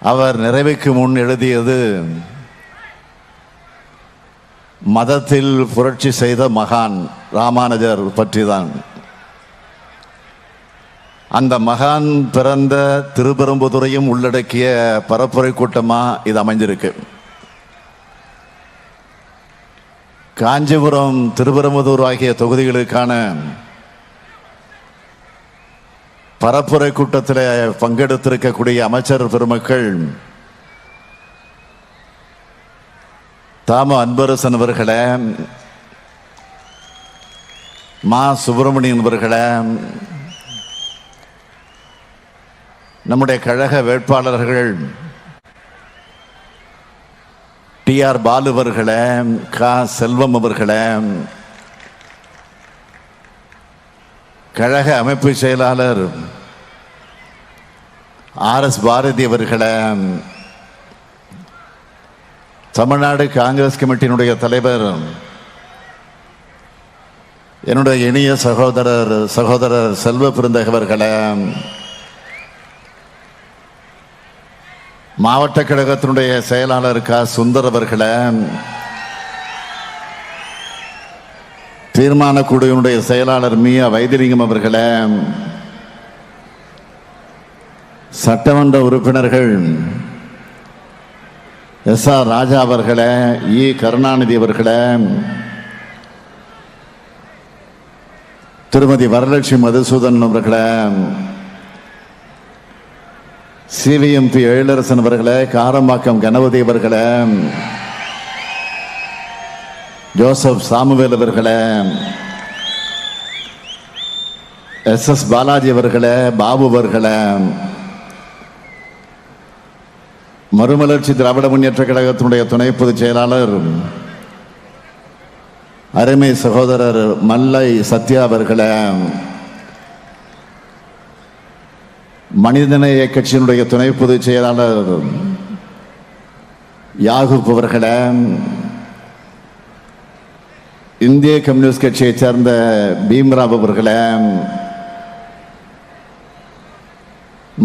அவர் நிறைவுக்கு முன் எழுதியது மதத்தில் புரட்சி செய்த மகான் ராமானுஜர் பற்றிதான். அந்த மகான் பிறந்த திருப்பெரும்புதுரையும் உள்ளடக்கிய பரப்புரை கூட்டமா இது அமைஞ்சிருக்கு. காஞ்சிபுரம், திருப்பெரும்புதூர் ஆகிய தொகுதிகளுக்கான பரப்புரை கூட்டத்தில் பங்கெடுத்திருக்கக்கூடிய அமைச்சர் பெருமக்கள், தாம அன்பரசன் அவர்களே, மா சுப்பிரமணியன் அவர்களே, நம்முடைய கழக வேட்பாளர்கள் டி.ஆர். பாலு அவர்களே, க. செல்வம் அவர்களே, கழக அமைப்பு செயலாளர் ஆர்.எஸ். பாரதி அவர்களே, தமிழ்நாடு காங்கிரஸ் கமிட்டியினுடைய தலைவர் என்னுடைய இனிய சகோதரர் செல்வ பெருந்தகவர்களே, மாவட்ட கழகத்தினுடைய செயலாளர் க. சுந்தர் அவர்களே, தீர்மான குழுவினுடைய செயலாளர் மீ.ஆ. வைத்திலிங்கம் அவர்களே, சட்டமன்ற உறுப்பினர்கள் எஸ்.ஆர். ராஜா அவர்களே, இ. கருணாநிதி அவர்களே, திருமதி வரலட்சுமி மதுசூதன் அவர்களே, சிவிஎம்பி எழிலரசன் அவர்களே, காரம்பாக்கம் கணபதி அவர்களே, ஜோசப் சாமுவேல் அவர்களே, எஸ்.எஸ். பாலாஜி அவர்களே, பாபு அவர்களே, மறுமலர்ச்சி திராவிட முன்னேற்ற கழகத்தினுடைய துணை பொதுச் செயலாளர் அருமை சகோதரர் மல்லை சத்யா அவர்களே, மனிதநேய கட்சியினுடைய துணை பொதுச் செயலாளர் யாகூப் அவர்களே, இந்திய கம்யூனிஸ்ட் கட்சியை சேர்ந்த பீம்ராவ் அவர்களே,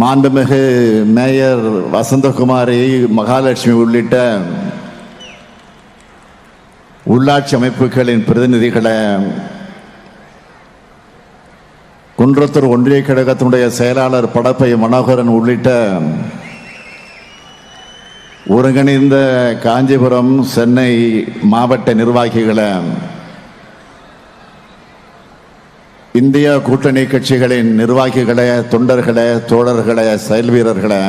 மாண்புமிகு மேயர் வசந்தகுமாரி, மகாலட்சுமி உள்ளிட்ட உள்ளாட்சி அமைப்புகளின் பிரதிநிதிகளே, குன்றத்தூர் ஒன்றிய கழகத்தினுடைய செயலாளர் படப்பை மனோகரன் உள்ளிட்ட ஒருங்கிணைந்த காஞ்சிபுரம், சென்னை மாவட்ட நிர்வாகிகளே, இந்திய கூட்டணி கட்சிகளின் நிர்வாகிகளே, தொண்டர்களே, தோழர்களே, செயல் வீரர்களே,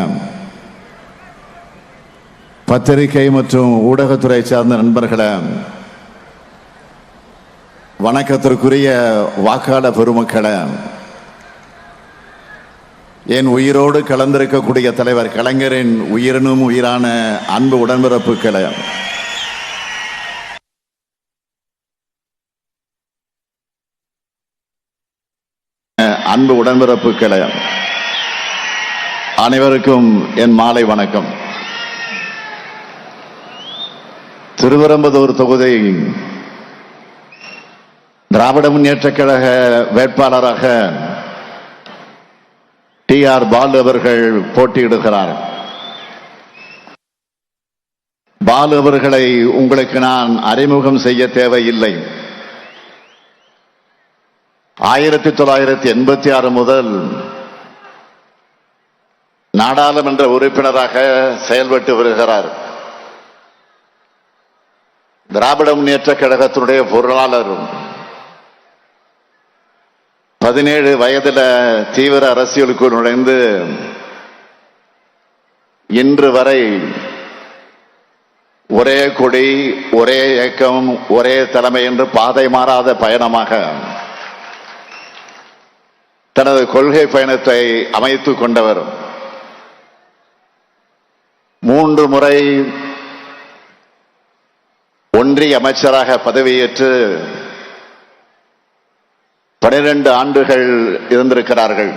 பத்திரிகை மற்றும் ஊடகத்துறை சார்ந்த நண்பர்களே, வணக்கத்திற்குரிய வாக்காளர் பெருமக்களே, என் உயிரோடு கலந்திருக்கக்கூடிய தலைவர் கலைஞரின் உயிரினும் உயிரான அன்பு உடன்பிறப்புகளே, அன்பு உடன்பிறப்புகளே, அனைவருக்கும் என் மாலை வணக்கம். திருவெரும்புதூர் தொகுதி திராவிட முன்னேற்ற கழக வேட்பாளராக டி.ஆர். பாலு அவர்கள் போட்டியிடுகிறார். பாலு அவர்களை உங்களுக்கு நான் அறிமுகம் செய்ய தேவையில்லை. 1986 முதல் நாடாளுமன்ற உறுப்பினராக செயல்பட்டு வருகிறார். திராவிட முன்னேற்ற கழகத்தினுடைய பொருளாளர். 17 வயதில் தீவிர அரசியலுக்குள் நுழைந்து இன்று வரை ஒரே கொடி, ஒரே இயக்கம், ஒரே தலைமை என்று பாதை மாறாத பயணமாக தனது கொள்கை பயணத்தை அமைத்துக் கொண்டவர். 3 முறை ஒன்றிய அமைச்சராக பதவியேற்று 12 ஆண்டுகள் இருந்திருக்கிறார்கள்.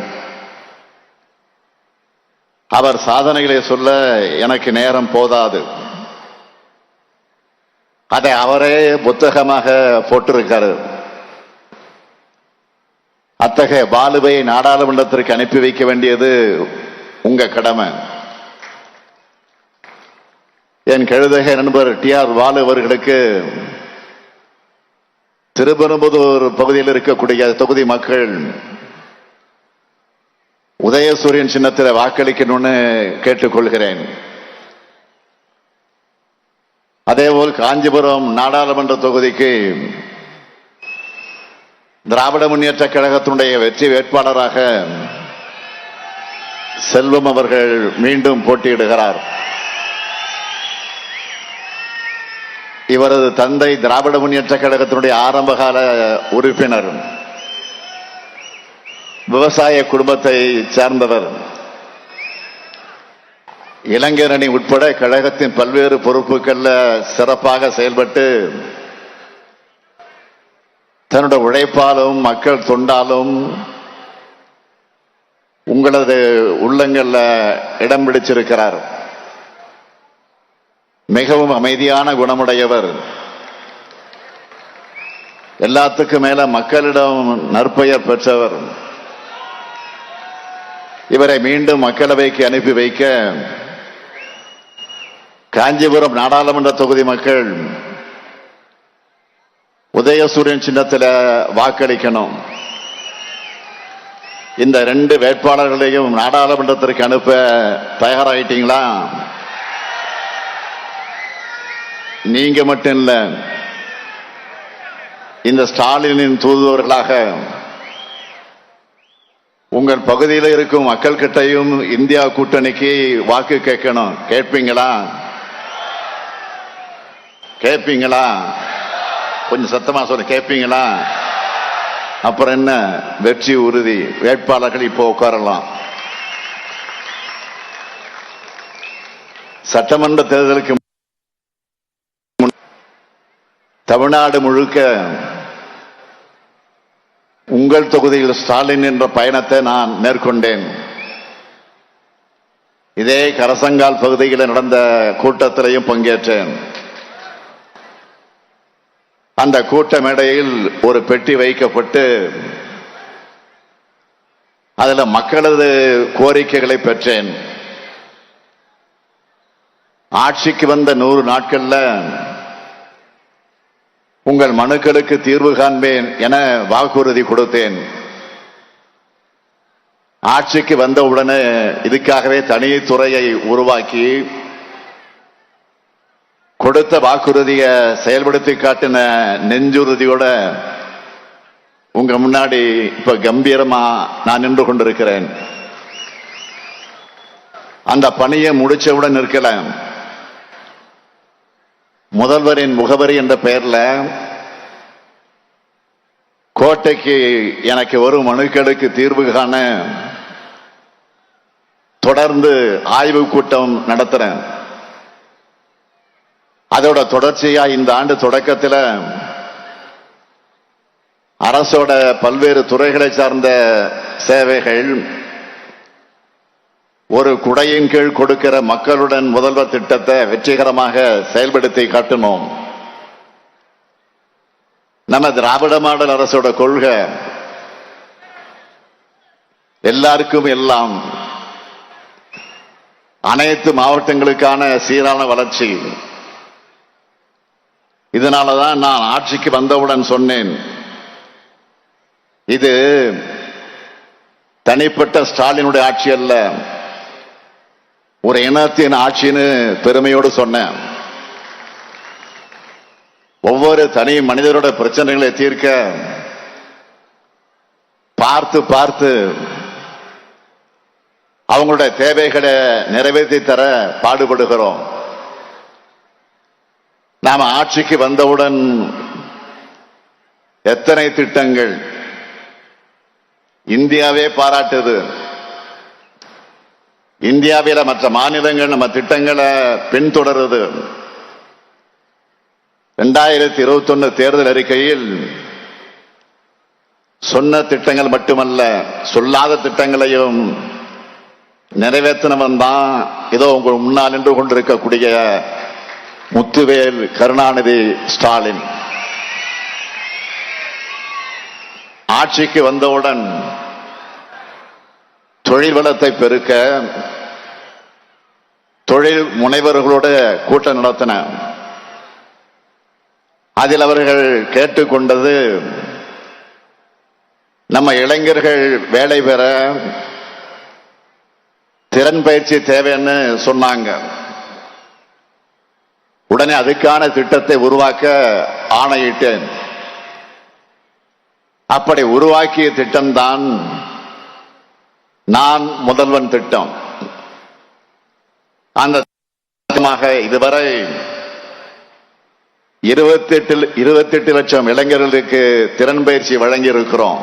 அவர் சாதனைகளை சொல்ல எனக்கு நேரம் போதாது. அதை அவரே புத்தகமாக போட்டிருக்காரு. அத்தகைய பாலுவை நாடாளுமன்றத்திற்கு அனுப்பி வைக்க வேண்டியது உங்க கடமை. என் கழுதக நண்பர் டி.ஆர். பாலு அவர்களுக்கு திருப்பெரும்புதூர் பகுதியில் இருக்கக்கூடிய தொகுதி மக்கள் உதயசூரியன் சின்னத்தில் வாக்களிக்கணும்னு கேட்டுக்கொள்கிறேன். அதேபோல் காஞ்சிபுரம் நாடாளுமன்ற தொகுதிக்கு திராவிட முன்னேற்ற கழகத்தினுடைய வெற்றி வேட்பாளராக செல்வம் அவர்கள் மீண்டும் போட்டியிடுகிறார். இவரது தந்தை திராவிட முன்னேற்ற கழகத்தினுடைய ஆரம்பகால உறுப்பினர், விவசாய குடும்பத்தை சேர்ந்தவர். இளைஞரணி உட்பட கழகத்தின் பல்வேறு பொறுப்புகள்ல சிறப்பாக செயல்பட்டு தன்னுடைய உழைப்பாலும் மக்கள் தொண்டாலும் உங்களது உள்ளங்கள்ல இடம் பிடிச்சிருக்கிறார். மிகவும் அமைதியான குணமுடையவர். எல்லாத்துக்கும் மேல மக்களிடம் நற்பெயர் பெற்றவர். இவரை மீண்டும் மக்களவைக்கு அனுப்பி வைக்க காஞ்சிபுரம் நாடாளுமன்ற தொகுதி மக்கள் உதயசூரியன் சின்னத்தில் வாக்களிக்கணும். இந்த 2 வேட்பாளர்களையும் நாடாளுமன்றத்திற்கு அனுப்ப தயாராயிட்டீங்களா? நீங்க மட்டும் இல்ல, இந்த ஸ்டாலினின் தூதுவர்களாக உங்கள் பகுதியில் இருக்கும் மக்கள் கிட்டையும் இந்தியா கூட்டணிக்கு வாக்கு கேட்கணும். கேட்பீங்களா? கேட்பீங்களா? கொஞ்சம் சத்தமா சொல்ல. கேட்பீங்களா? அப்புறம் என்ன, வெற்றி உறுதி. வேட்பாளர்கள் இப்போ உட்காரலாம். சட்டமன்ற தேர்தலுக்கு தமிழ்நாடு முழுக்க உங்கள் தொகுதியில் ஸ்டாலின் என்ற பயணத்தை நான் மேற்கொண்டேன். இதே கரசங்கால் பகுதியில் நடந்த கூட்டத்திலையும் பங்கேற்றேன். அந்த கூட்ட மேடையில் ஒரு பெட்டி வைக்கப்பட்டு அதுல மக்களது கோரிக்கைகளை பெற்றேன். ஆட்சிக்கு வந்த 100 நாட்கள்ல உங்கள் மனுக்களுக்கு தீர்வு காண்பேன் என வாக்குறுதி கொடுத்தேன். ஆட்சிக்கு வந்தவுடனே இதுக்காகவே தனி துறையை உருவாக்கி கொடுத்த வாக்குறுதியை செயல்படுத்தி காட்டின நெஞ்சுறுதியோட உங்க முன்னாடி இப்ப கம்பீரமா நான் நின்று கொண்டிருக்கிறேன். அந்த பணியை முடிச்சவுடன் இருக்கலாம். முதல்வரின் முகவரி என்ற பெயர்ல கோட்டைக்கு எனக்கு வரும் மனுக்களுக்கு தீர்வு காண தொடர்ந்து ஆய்வு கூட்டம் நடத்துறேன். அதோட தொடர்ச்சியா இந்த ஆண்டு தொடக்கத்தில் அரசோட பல்வேறு துறைகளை சார்ந்த சேவைகள், ஒரு குடையின் கீழ் கொடுக்கிற மக்களுடன் முதல்வர் திட்டத்தை வெற்றிகரமாக செயல்படுத்தி காட்டணும். நம்ம திராவிட மாடல் அரசோட கொள்கை எல்லாருக்கும் எல்லாம், அனைத்து மாவட்டங்களுக்கான சீரான வளர்ச்சி. இதனாலதான் நான் ஆட்சிக்கு வந்தவுடன் சொன்னேன், இது தனிப்பட்ட ஸ்டாலினுடைய ஆட்சி அல்ல, ஒரு இனத்தின் ஆட்சின்னு பெருமையோடு சொன்னேன். ஒவ்வொரு தனி மனிதரோட பிரச்சனைகளை தீர்க்க பார்த்து பார்த்து அவங்களுடைய தேவைகளை நிறைவேற்றி தர பாடுபடுகிறோம். நாம ஆட்சிக்கு வந்தவுடன் எத்தனை திட்டங்கள் இந்தியாவே பாராட்டுது. இந்தியாவில மற்ற மாநிலங்கள் நம்ம திட்டங்களை பின்தொடருது. 2021 தேர்தல் அறிக்கையில் சொன்ன திட்டங்கள் மட்டுமல்ல, சொல்லாத திட்டங்களையும் நிறைவேற்றினவன் தான் இதோ உங்கள் முன்னால் நின்று கொண்டிருக்கக்கூடிய முத்துவேல் கருணாநிதி ஸ்டாலின். ஆட்சிக்கு வந்தவுடன் தொழில் வளத்தை பெருக்க தொழில் முனைவர்களோட கூட்டம் நடத்தின. அதில் அவர்கள் கேட்டுக்கொண்டது, நம்ம இளைஞர்கள் வேலை பெற திறன் பயிற்சி தேவைன்னு சொன்னாங்க. உடனே அதுக்கான திட்டத்தை உருவாக்க ஆணையிட்டேன். அப்படி உருவாக்கிய திட்டம்தான் நான் முதல்வன் திட்டம். அந்த திட்டமாக இதுவரை 28 லட்சம் இளைஞர்களுக்கு திறன் பயிற்சி வழங்கி இருக்கிறோம்.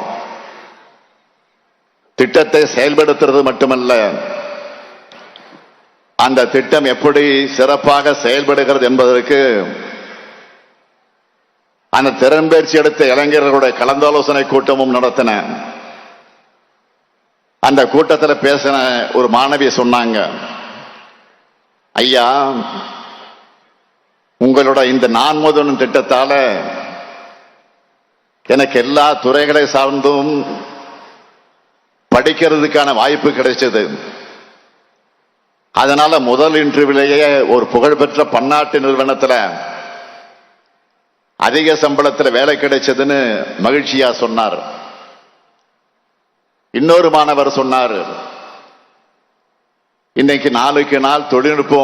திட்டத்தை செயல்படுத்துறது மட்டுமல்ல, அந்த திட்டம் எப்படி சிறப்பாக செயல்படுகிறது என்பதற்கு அந்த திறன் பயிற்சி எடுத்த இளைஞர்களுடைய கலந்தாலோசனை கூட்டமும் நடத்தின. அந்த கூட்டத்தில் பேசின ஒரு மாணவி சொன்னாங்க, ஐயா, உங்களோட இந்த நான் முதல்வன் திட்டத்தால எனக்கு எல்லா துறைகளை சார்ந்தும் படிக்கிறதுக்கான வாய்ப்பு கிடைச்சது. அதனால முதல் இன்டர்வியூலேயே ஒரு புகழ்பெற்ற பன்னாட்டு நிறுவனத்தில் அதிக சம்பளத்தில் வேலை கிடைச்சதுன்னு மகிழ்ச்சியா சொன்னார். இன்னொரு மாணவர் சொன்னார், இன்னைக்கு நாளுக்கு நாள் தொழில்நுட்பம்